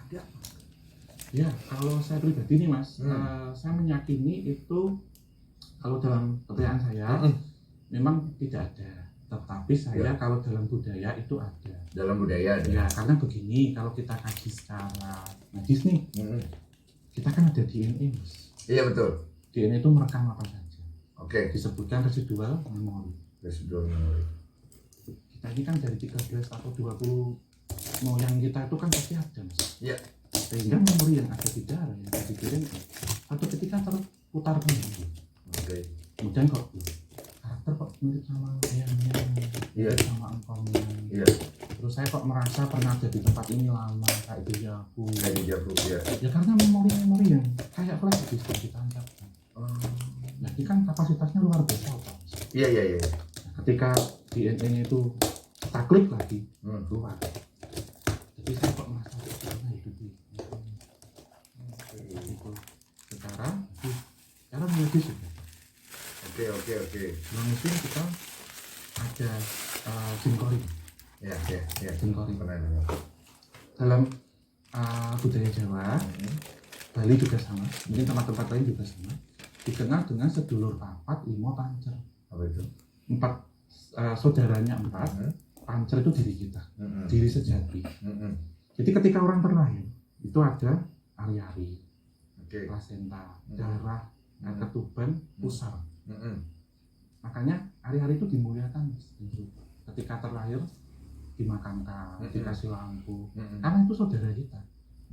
ada? Ya, kalau saya pribadi nih Mas, saya meyakini itu kalau dalam kepercayaan saya memang tidak ada. Tetapi saya kalau dalam budaya itu ada. Dalam budaya ada? Ya, karena begini, kalau kita kaji secara medis nih, kita kan ada DNA Mas. Iya betul. DNA itu merekam apa saja. Oke. Disebutkan residual memori. Residual memori. Kita ini kan dari 13 atau 20 moyang kita itu kan pasti ada Mas. Iya. Sehingga memori yang ada di darah, yang ada di DNA, atau ketika terputar kembali. Oke. Kemudian kok karakter kok mirip sama ayahnya, mirip sama engkaunya. Iya. Terus saya kok merasa pernah ada di tempat ini lama, kayak dejavu. Kayak dejavu, ya. Ya karena memori-memori yang kayak flash disk yang kita tancapkan. Nah ini kan kapasitasnya luar biasa Pak. Iya. Nah, ketika DNA itu kita klik lagi, keluar. Jadi saya kok merasa pernah hidup di itu secara medis juga. Oke. Mungkin kita ada jengkoring. Ya. Jengkoring. Pernah dengar. Dalam budaya Jawa, Bali juga sama, mungkin tempat-tempat lain juga sama, dikenal dengan sedulur papat imo pancer. Apa itu? 4 saudaranya 4, pancer itu diri kita, diri sejati. Jadi ketika orang terlahir itu ada ari-ari, plasenta, darah, ketuban, pusar. Makanya ari-ari itu dimuliakan ketika terlahir, dimakamkan, dikasih lampu, karena itu saudara kita.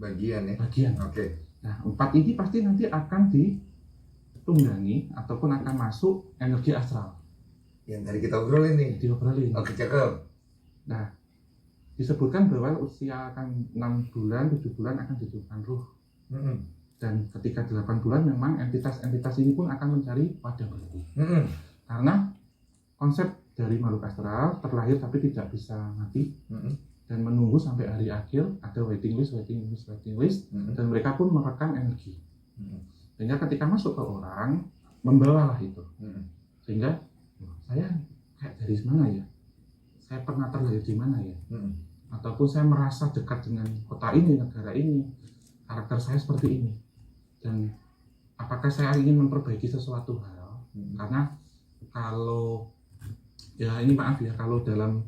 Bagian ya? Bagian. Oke. Nah 4 ini pasti nanti akan ditunggangi ataupun akan masuk energi astral. Yang tadi kita obrolin nih. Diobrolin. Oke, cakep. Nah disebutkan bahwa usia akan 6 bulan, 7 bulan akan ditiupkan ruh. Dan ketika 8 bulan memang entitas-entitas ini pun akan mencari wadah baru. Karena konsep dari makhluk astral terlahir tapi tidak bisa mati dan menunggu sampai hari akhir, ada waiting list dan mereka pun merekam energi. Sehingga ketika masuk ke orang membawalah itu. Sehingga saya kayak dari mana ya? Saya pernah terlahir di mana ya? Ataupun saya merasa dekat dengan kota ini, negara ini, karakter saya seperti ini. Dan apakah saya ingin memperbaiki sesuatu hal? Karena kalau ya ini maaf ya, kalau dalam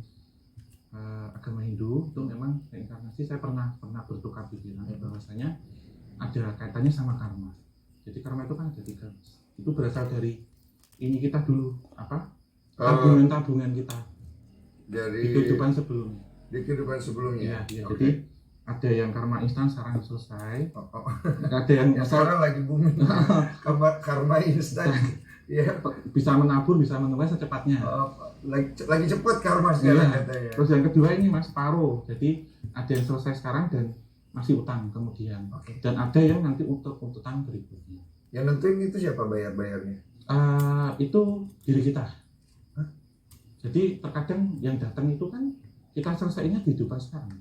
agama Hindu itu memang reinkarnasi, saya pernah bertukar pikiran bahwasanya ada kaitannya sama karma. Jadi karma itu kan ada 3. Itu berasal dari ini kita dulu tabungan kita dari di kehidupan sebelumnya. Iya. Jadi ada yang karma instan sekarang selesai. Ada yang sekarang lagi booming. karma instan. Ya. Bisa menabur, bisa menuai secepatnya. Lagi cepat karma sekarang katanya. Terus yang kedua ini Mas paro. Jadi ada yang selesai sekarang dan masih utang kemudian. Dan ada yang nanti untuk utang berikutnya. Yang nentuin itu siapa bayarnya? Itu diri kita. Jadi terkadang yang datang itu kan kita selesainya di kehidupan sekarang.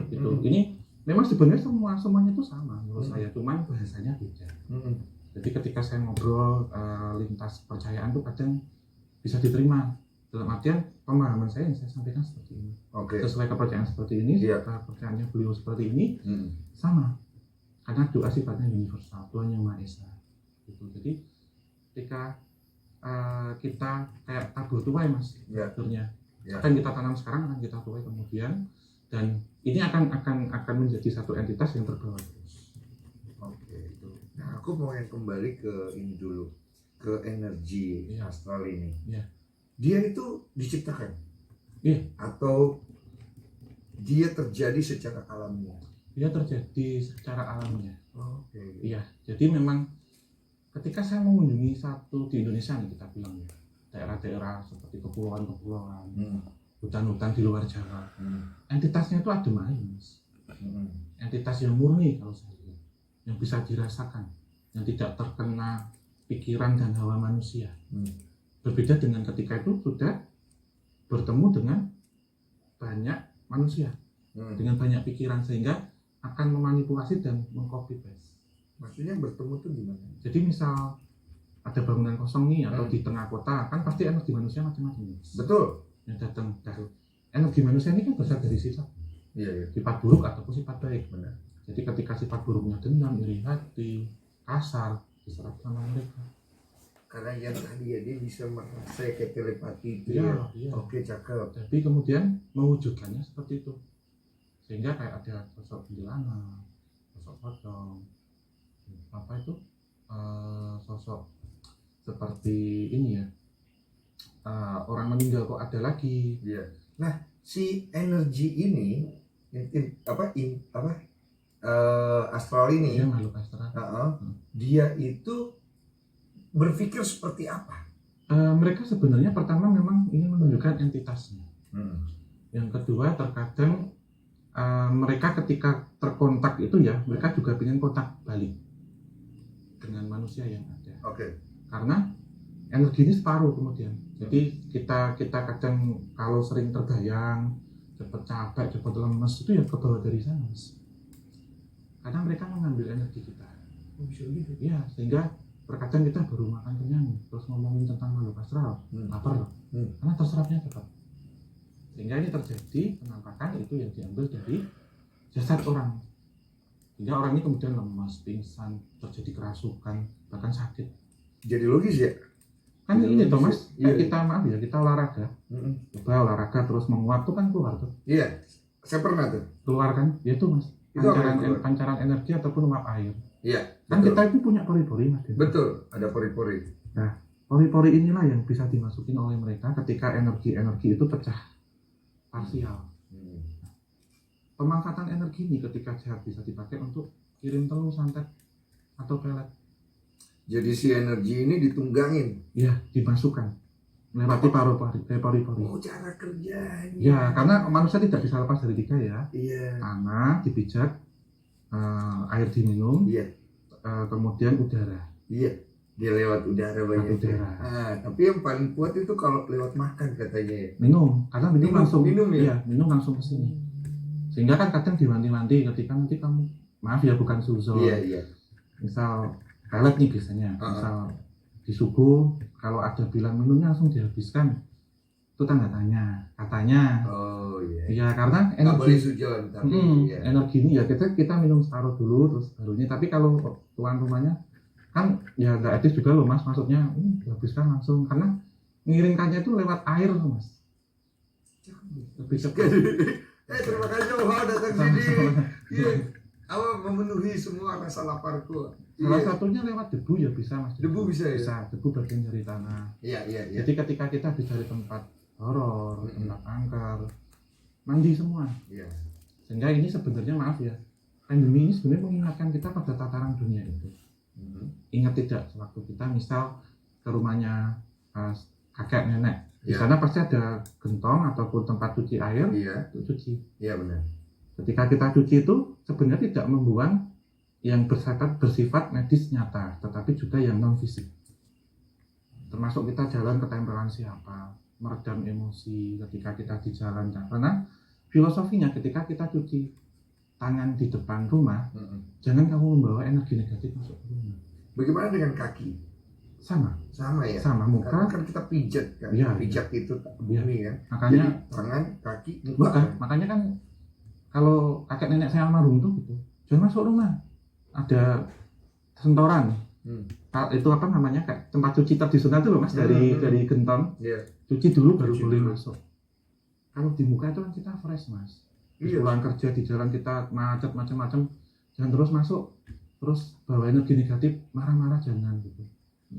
Gitu. Ini memang sebenarnya semuanya itu sama menurut saya, cuman bahasanya beda. Jadi ketika saya ngobrol lintas kepercayaan itu kadang bisa diterima dalam artian pemahaman saya yang saya sampaikan seperti ini. Sesuai kepercayaan seperti ini, kepercayaannya beliau seperti ini, sama. Karena doa sifatnya universal, Tuhan yang Maha Esa. Gitu. Jadi ketika kita kayak tabur tuai Mas, akhirnya akan kita tanam sekarang, akan kita tuai kemudian, dan ini akan menjadi satu entitas yang terbawa terus. Itu. Nah, aku mau yang kembali ke ini dulu, ke energi astral ini. Dia itu diciptakan? Atau dia terjadi secara alamiah? Dia terjadi secara alamiah. Iya. Jadi memang ketika saya mengunjungi satu di Indonesia nih kita bilang ya, daerah-daerah seperti kepulauan-kepulauan, hutan-hutan di luar Jawa, entitasnya itu adem aja Mas. Entitas yang murni kalau saya lihat, yang bisa dirasakan, yang tidak terkena pikiran dan hawa manusia. Berbeda dengan ketika itu sudah bertemu dengan banyak manusia, dengan banyak pikiran, sehingga akan memanipulasi dan mengcopy paste. Maksudnya bertemu itu gimana? Jadi misal ada bangunan kosong nih atau di tengah kota, kan pasti energi manusia macam-macam. Betul. Yang datang dari energi manusia ini kan berasal dari sifat. Iya. Sifat buruk ataupun sifat baik. Benar. Jadi ketika sifat buruknya dendam, iri hati, kasar, diserap sama mereka. Karena yang tadi ya dia bisa merasa kayak telepati itu Iya, ya. iya. Oke, cakep. Tapi kemudian mewujudkannya seperti itu. Sehingga kayak ada sosok kuntilanak, sosok pocong, apa itu, sosok seperti ini ya, orang meninggal kok ada lagi. Iya. Nah, si energi ini astral ini, Dia makhluk astral. dia itu berpikir seperti apa? Mereka sebenarnya pertama memang ingin menunjukkan entitasnya. Yang kedua, terkadang mereka ketika terkontak itu ya, mereka juga ingin kontak balik dengan manusia yang ada. Oke. Karena energi ini separuh kemudian. Jadi kita kadang kalau sering terbayang, cepat capek, cepat lemes, itu ya kebawa dari sana, Mas. Karena mereka mengambil energi kita. Bisa gitu. Ya, sehingga terkadang kita baru makan kenyang, terus ngomongin tentang makhluk astral, lapar loh. Karena terserapnya cepat. Sehingga ini terjadi penampakan itu yang diambil dari jasad orang. Sehingga orang ini kemudian lemas, pingsan, terjadi kerasukan, bahkan sakit. Jadi logis ya? Kan Jadi ini logis toh Mas, ya? kita maaf ya, kita olahraga. Coba olahraga terus menguap tuh kan keluar tuh. Iya, saya pernah tuh. Keluar kan, ya itu Mas. Itu apa yang keluar? Pancaran energi ataupun uap air. Iya. Kan betul. kita itu punya pori-pori Mas. Betul, ada pori-pori. Nah, pori-pori inilah yang bisa dimasukin oleh mereka ketika energi-energi itu pecah parsial. Pemanfaatan energi ini ketika sehat bisa dipakai untuk kirim telur, santet, atau pelet. Jadi si energi ini ditunggangin. Ya, dimasukkan melewati pori-pori. Oh, cara kerjanya. Ya, karena manusia tidak bisa lepas dari 3 ya. Iya. Tanah dipijat, air diminum, Iya. Kemudian udara. Iya. Dia lewat udara banyak. Udara. Tapi yang paling kuat itu kalau lewat makan katanya ya. Minum, karena minum langsung. Minum ya? Iya, minum langsung ke sini. Sehingga kan kadang diwanti-wanti ketika nanti kamu, maaf ya bukan suzon. Iya. Misal pelet nih biasanya, misal disuguh, kalau ada bilang minumnya langsung dihabiskan, itu tanda tanya, katanya. Oh iya. Iya, karena Nggak boleh energi, sujon, tapi ya. energi ini ya kita minum separuh dulu terus barunya. Tapi kalau tuan rumahnya kan ya nggak etis juga loh Mas, maksudnya dihabiskan langsung, karena mengirimkannya itu lewat air loh Mas. Lebih cepat. Terima kasih Wah datang sini. Iya. Memenuhi semua rasa laparku. Salah satunya lewat debu ya bisa Mas. Debu bisa ya? Bisa, debu bagian dari tanah. Iya. Jadi ketika kita di dari tempat horor, tempat angker, mandi semua. Iya. Sehingga ini sebenarnya maaf ya, pandemi ini sebenarnya mengingatkan kita pada tataran dunia itu. Ingat tidak sewaktu kita misal ke rumahnya kakek nenek, di sana pasti ada gentong ataupun tempat cuci air untuk cuci. Iya benar. Ketika kita cuci itu sebenarnya tidak membuang yang bersifat medis nyata, tetapi juga yang non fisik. Termasuk kita jalan ke tempelan siapa, meredam emosi ketika kita di jalan. Karena filosofinya ketika kita cuci tangan di depan rumah, jangan kamu membawa energi negatif masuk ke rumah. Bagaimana dengan kaki? Sama ya. Sama muka. Kan kita pijat kan. Ya, pijat itu bumi kan. Makanya jadi, tangan, kaki, muka. Kan? Makanya kan kalau kakek nenek saya almarhum tuh gitu, jangan masuk rumah. Ada sentoran. Itu apa namanya kayak tempat cuci tradisional itu loh Mas, dari gentong. Cuci dulu baru boleh masuk. Kalau di muka itu kan kita fresh Mas. Pulang kerja di jalan kita macet macam-macam, jangan terus masuk, terus bawa energi negatif, marah-marah jangan gitu.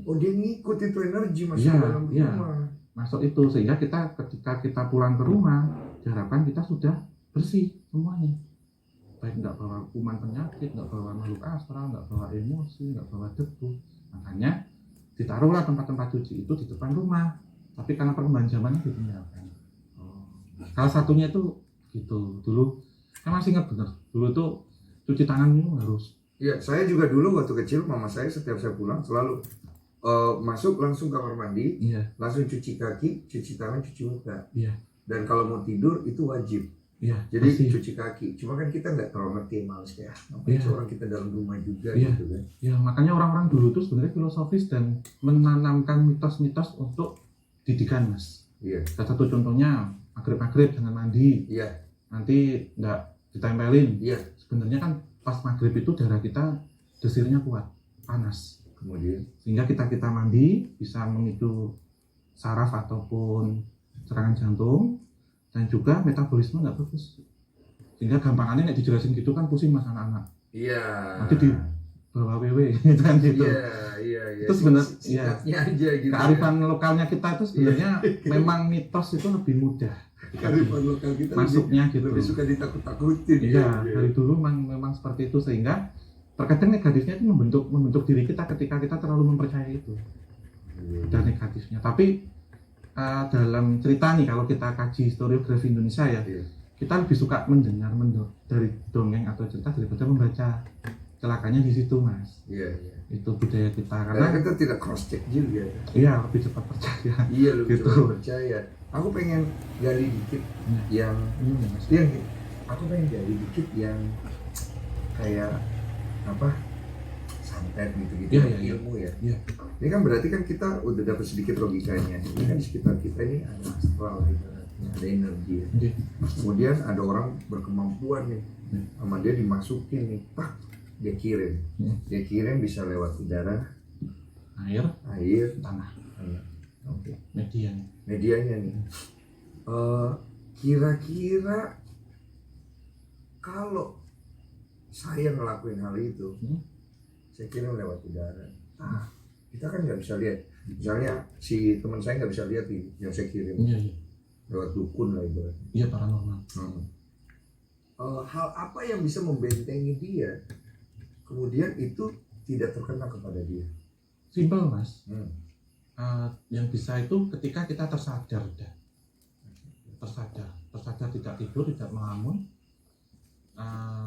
Oh dia ngikut itu energi masuk dalam rumah. Masuk itu sehingga kita ketika kita pulang ke rumah, diharapkan kita sudah bersih semuanya. Baik nggak bawa kuman penyakit, nggak bawa makhluk astral, nggak bawa emosi, nggak bawa debu. Makanya ditaruhlah tempat-tempat cuci itu di depan rumah. Tapi karena perkembangan zamannya ditinggalkan. Salah satunya itu gitu. Dulu saya masih ingat benar. Dulu tuh cuci tangan itu harus. Iya, saya juga dulu waktu kecil mama saya setiap saya pulang selalu masuk langsung kamar mandi, langsung cuci kaki, cuci tangan, cuci muka. Dan kalau mau tidur itu wajib. Jadi pasti. Cuci kaki. Cuma kan kita nggak terlalu ngerti males ya. Orang kita dalam rumah juga gitu kan. Ya makanya orang-orang dulu tuh sebenarnya filosofis dan menanamkan mitos-mitos untuk didikan Mas. Salah satu contohnya maghrib jangan mandi. Nanti nggak ditempelin. Sebenarnya kan pas maghrib itu darah kita desirnya kuat, panas. Kemudian Sehingga kita mandi bisa memicu saraf ataupun serangan jantung, dan juga metabolisme nggak bagus. Sehingga gampangannya nek dijelasin gitu kan pusing mas anak-anak. iya. Nanti di bawa wewe gitu kan gitu. Iya. Itu sebenarnya Singkatnya aja gitu. kearifan lokalnya kita itu sebenarnya memang mitos itu lebih mudah. Kearifan lokal kita Masuknya gitu. lebih suka ditakut-takutin. Iya, dari dulu memang seperti itu, sehingga terkadang negatifnya itu membentuk diri kita ketika kita terlalu mempercayai itu. Dan negatifnya. Tapi dalam cerita nih, kalau kita kaji historiografi Indonesia ya, kita lebih suka mendengar dari dongeng atau cerita daripada membaca. Celakanya di situ mas. Iya. Itu budaya kita, Karena karena kita tidak cross check juga. iya lebih cepat percaya. Iya, lebih Gitu. cepat percaya. Aku pengen gali dikit yang Mas. aku pengen gali dikit yang kayak apa? Santet gitu-gitu, Iya. ilmu ya. Iya. Ini kan berarti kan kita udah dapat sedikit logikanya. Ini kan di sekitar kita ini ada astral, ada energi. Ya. Iya. Kemudian ada orang berkemampuan nih, sama dia dimasukin nih, dia kirim. Dia kirim bisa lewat udara, air, Tanah, Oke. medianya. Medianya nih. Kira-kira kalau saya ngelakuin hal itu, saya kirim lewat udara. Kita kan nggak bisa lihat. Misalnya si teman saya nggak bisa lihat nih yang saya kirim Iya. lewat dukun lah ibaratnya. Iya, paranormal. Hal apa yang bisa membentengi dia, kemudian itu tidak terkena kepada dia? Simpel mas. Yang bisa itu ketika kita tersadar, tersadar tidak tidur, tidak melamun,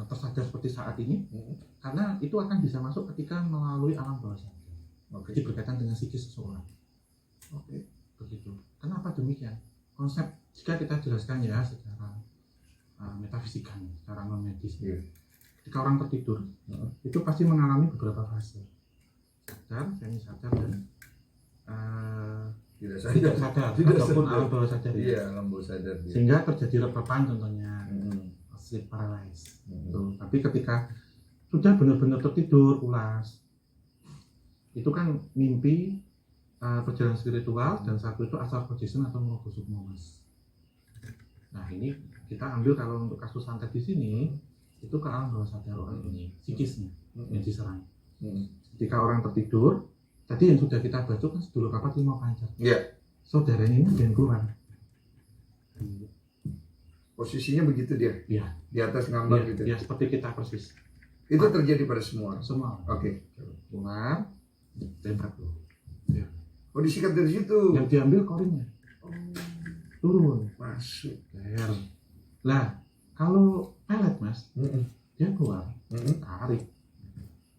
tersadar seperti saat ini, karena itu akan bisa masuk ketika melalui alam bawah sadar. Jadi berkaitan dengan psikis seseorang. Begitu. Kenapa demikian? Konsep jika kita jelaskan ya secara metafisika, secara non medis. Ketika orang tertidur, itu pasti mengalami beberapa fase. Sadar, semi sadar, dan tidak sadar, ataupun alam bawah sadar. Iya, alam bawah sadar. Sehingga terjadi rebahan contohnya, sleep paralysis. Tapi ketika sudah benar-benar tertidur pulas, itu kan mimpi, perjalanan spiritual, dan satu itu astral projection atau neurosubmo mas. Nah ini kita ambil kalau untuk kasus santet di sini, itu ke alam bawah sadar orang ini, psikisnya yang diserang. Ketika orang tertidur, tadi yang sudah kita baca kan sedulur rapat 5 pancar. Iya. Saudaranya ini dan keluar. Posisinya begitu dia. Iya. Di atas ngambang gitu. Ya seperti kita persis. Itu terjadi pada semua. Semua. Oke. Keluar, tembak loh. Oh, disikat dari situ. Yang diambil korinnya. Turun. Masuk. Leher. Lah, kalau pelet mas, dia keluar, tarik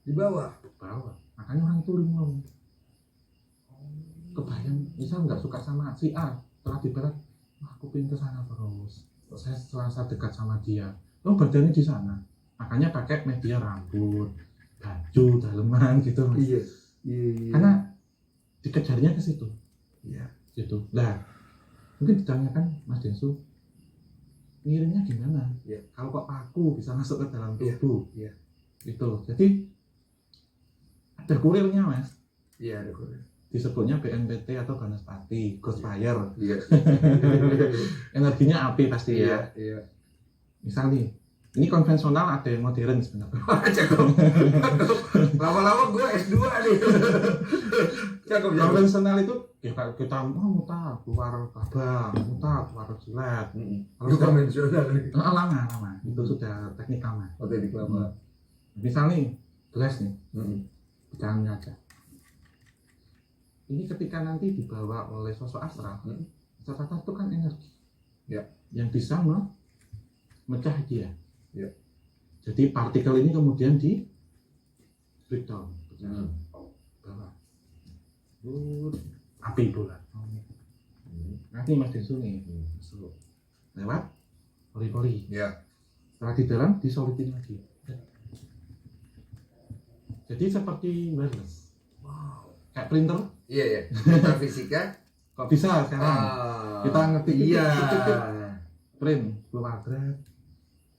Di bawah. bawah. Makanya orang itu linglung. Kebayang, misal nggak suka sama si A, setelah dipelet, wah aku pengen ke sana terus. Saya serasa dekat sama dia. Oh badannya di sana. Makanya pakai media rambut, baju, daleman gitu mas. Iya. Karena dikejarnya ke situ. Iya. Gitu. Lah, mungkin ditanyakan Mas Densu, ngirimnya gimana? Iya. Kalau kok aku bisa masuk ke dalam tubuh? Iya. Gitu. Jadi ada kurirnya mas. Iya, ada kurir. Disebutnya BNPT atau Banaspati, Ghost Fire. Iya. Energinya api pasti ya. Iya. Misal nih, ini konvensional, ada yang modern sebenarnya. Cakep. Lama-lama gue S2 nih. Cakep. Konvensional itu ya kalau kita mau mutar keluar kabang, mutar keluar jilat. Itu konvensional. Lama. Itu sudah teknik lama. Oh, teknik lama. Misal nih, gelas nih, pecahan kaca. Ini ketika nanti dibawa oleh sosok astral, rata-rata itu kan energi, ya, yang bisa memecah dia. Ya. Jadi partikel ini kemudian di breakdown, bawah, api bola. Nanti Mas Densu nih, masuk lewat pori-pori. Ya. Setelah di dalam disolitin lagi. Jadi seperti wireless. Wow. Kayak printer. Iya. Metafisika. Kok bisa sekarang? Kita ngetik iya. print keluar.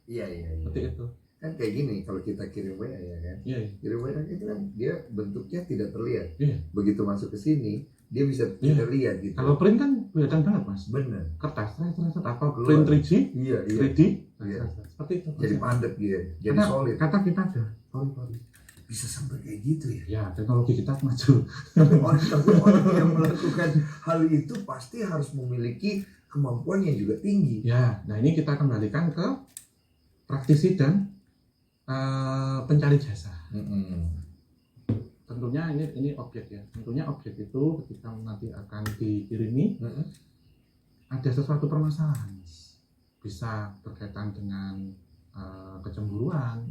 Iya. Seperti itu. kan kayak gini kalau kita kirim WA ya kan. Iya. Kirim WA itu kan dia bentuknya tidak terlihat. Iya. Begitu masuk ke sini dia bisa tidak lihat gitu. Kalau print kan kelihatan banget mas. Benar. Kertas, apa print 3G, iya. 3D, Iya. seperti itu. Jadi padat gitu, jadi solid. Kata kita ada, sorry. Bisa sampai kayak gitu ya. Ya teknologi kita maju. Tapi orang yang melakukan hal itu pasti harus memiliki kemampuan yang juga tinggi. Ya, nah ini kita kembalikan ke praktisi dan pencari jasa. Tentunya ini objek ya. Tentunya objek itu ketika nanti akan dikirimi ada sesuatu permasalahan. Bisa berkaitan dengan kecemburuan,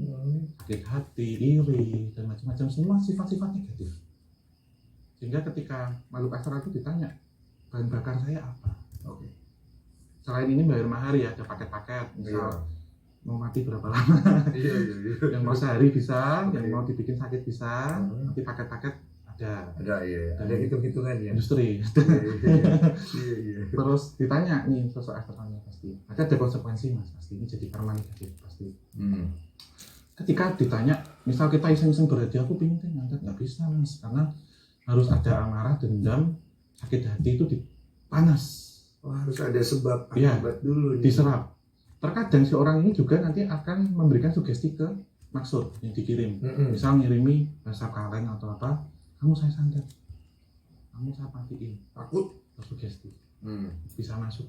sakit hati, iri, dan macam-macam, semua sifat-sifat negatif. Sehingga ketika makhluk astral itu ditanya, bahan bakar saya apa? Oke. Selain ini bayar mahar ya, ada paket-paket, misal mau mati berapa lama, yang mau sehari bisa, yang mau dibikin sakit bisa, nanti paket-paket ada hitung-hitungan ya. Industri. Iya. Terus ditanya nih sosok astralnya pasti ada konsekuensi mas, pasti ini jadi karma negatif pasti. Ketika ditanya, misal kita iseng-iseng berhadiah, aku pingin ngangkat, nggak bisa mas, karena harus ada amarah, dendam, sakit hati itu dipanas. Harus ada sebab akibat dulu nih. Diserap. Terkadang si orang ini juga nanti akan memberikan sugesti ke maksud yang dikirim. Misal ngirimi bahasa kaleng atau apa, kamu saya santet, kamu saya matiin, takut, sugesti, bisa masuk.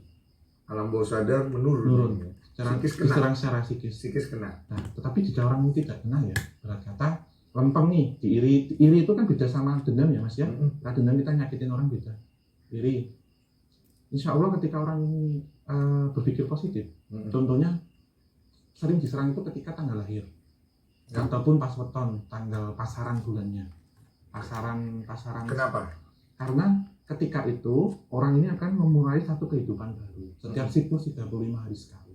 Alam bawah sadar menurun. Diserang secara psikis kena. Nah, tetapi jika orang ini tidak kena ya, berat kata lempeng nih, iri itu kan beda sama dendam ya mas ya. Nah, dendam kita nyakitin orang beda. Iri, insya Allah ketika orang ini berpikir positif, contohnya sering diserang itu ketika tanggal lahir, ataupun pas weton, tanggal pasaran bulannya. Pasaran. Kenapa? Karena ketika itu orang ini akan memulai satu kehidupan baru. Setiap siklus 35 hari sekali.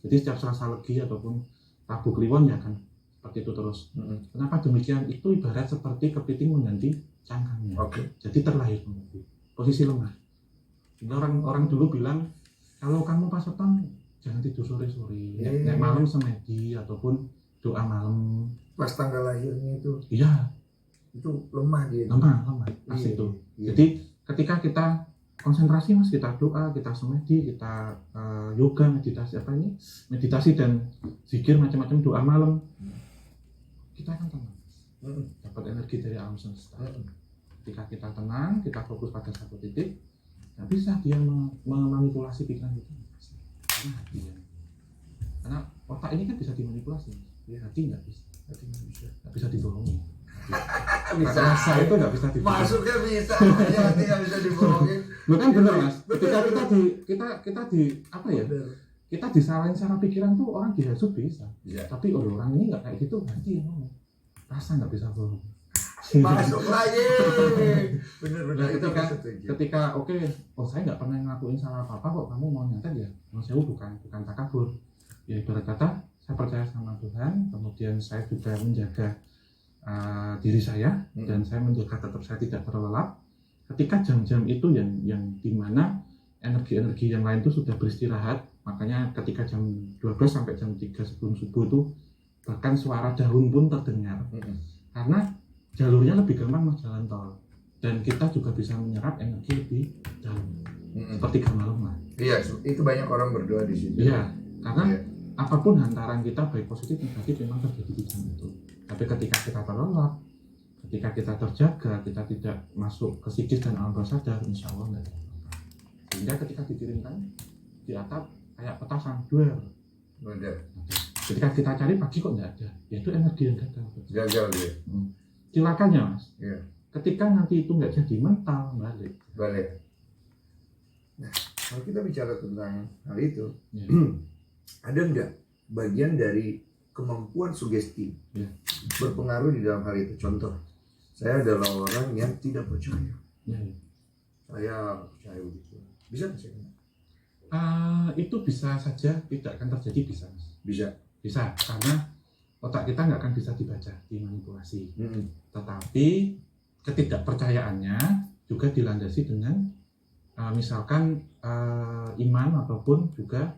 Jadi setiap Selasa Legi ataupun Rabu Kliwon ya kan seperti itu terus. Kenapa demikian? Itu ibarat seperti kepiting mengganti cangkangnya. Jadi terlahir kembali. Posisi lemah. Sehingga orang dulu bilang kalau kamu pas weton jangan tidur sore-sore. Nek malam semedi ataupun doa malam. Pas tanggal lahirnya itu. Iya. Itu lemah dia. Lemah pas itu. Jadi ketika kita konsentrasi mas, kita doa, kita semedi, kita yoga, meditasi dan zikir macam-macam, doa malam, kita akan tenang, dapat energi dari alam semesta. Ketika kita tenang, kita fokus pada satu titik, nggak bisa dia memanipulasi pikiran kita, karena otak ini kan bisa dimanipulasi, hati nggak bisa dibohongi. Bisa. Rasa itu nggak bisa dibohongin. Masuknya bisa, hati nggak bisa dibohongin. Bukan benar mas. Ketika kita di apa ya? Kita disalahin secara pikiran tuh orang dihasut bisa. Tapi orang ini nggak kayak gitu, hati yang ngomong. Rasa nggak bisa bohong. Masuk lagi. Benar-benar. Ketika oke, saya nggak pernah ngelakuin salah apa kok, kamu mau nyantet ya? Saya bukan takabur. Ya ibarat kata, saya percaya sama Tuhan, kemudian saya juga menjaga diri saya dan saya menjaga tetap saya tidak terlelap. Ketika jam-jam itu yang dimana energi-energi yang lain itu sudah beristirahat, makanya ketika jam 12 sampai jam 3 sebelum subuh itu bahkan suara daun pun terdengar, karena jalurnya lebih gampang mas, jalan tol, dan kita juga bisa menyerap energi lebih dalam, seperti malam lah. Iya, itu banyak orang berdoa di situ. Iya, karena apapun hantaran kita baik positif negatif memang terjadi di jam itu. Tapi ketika kita terlelap, ketika kita terjaga, kita tidak masuk ke psikis dan alam bawah sadar, insya Allah tidak ada apa-apa. Sehingga ketika dikirimkan di atap kayak petasan duel. Ketika kita cari pagi kok tidak ada, yaitu energi yang gagal dia. Silakannya mas. Ketika nanti itu nggak jadi mental balik. Nah, kalau kita bicara tentang hal itu, ada nggak bagian dari kemampuan sugesti berpengaruh di dalam hal itu? Contoh, saya adalah orang yang tidak percaya. Saya percaya begitu. Bisa nggak sih? Itu bisa saja tidak akan terjadi, bisa karena otak kita nggak akan bisa dibaca, dimanipulasi. Tetapi ketidakpercayaannya juga dilandasi dengan misalkan iman ataupun juga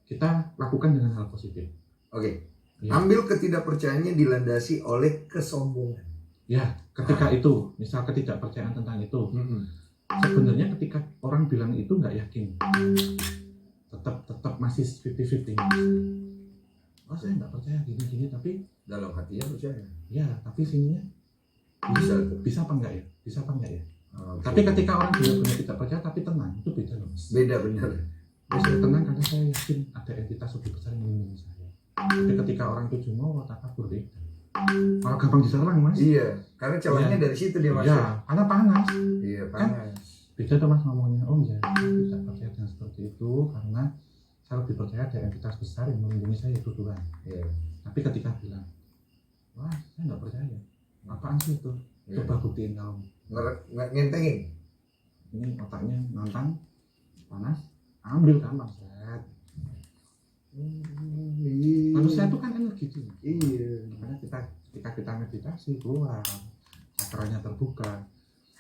kita lakukan dengan hal positif. Ya. Ambil ketidakpercayaannya dilandasi oleh kesombongan. Ya, ketika itu, misal ketidakpercayaan tentang itu, sebenarnya ketika orang bilang itu nggak yakin, tetap masih 50-50. Oh, saya nggak percaya gini-gini, tapi Dalam hatinya percaya. ya, tapi sininya bisa apa enggak ya? Bisa apa enggak ya? Okay. Tapi ketika orang benar-benar tidak percaya tapi tenang, itu beda loh. Beda benar. Saya tenang karena saya yakin ada entitas lebih besar yang melindungi saya. Tapi ketika orang itu cuma takabur beda. Kalau gampang diserang, Mas. Iya, karena celahnya dari situ dia masuk. Iya, karena panas. Iya, panas. Beda tuh Mas ngomongnya. Oh iya, saya tidak percaya dengan seperti itu karena saya lebih percaya ada entitas besar yang melindungi saya, itu Tuhan. Iya. Tapi ketika bilang, wah saya nggak percaya, apaan sih itu? Iya. Coba buktiin kamu. Ngentengin. Ini otaknya nantang, panas, ambil gampang set. Iya. Manusia itu kan energi tuh. Iya. Makanya ketika kita meditasi keluar, cakranya terbuka,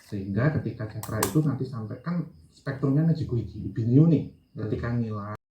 sehingga ketika cakra itu nanti sampai kan spektrumnya Nejikuiki, Binyu nih, ketika nilai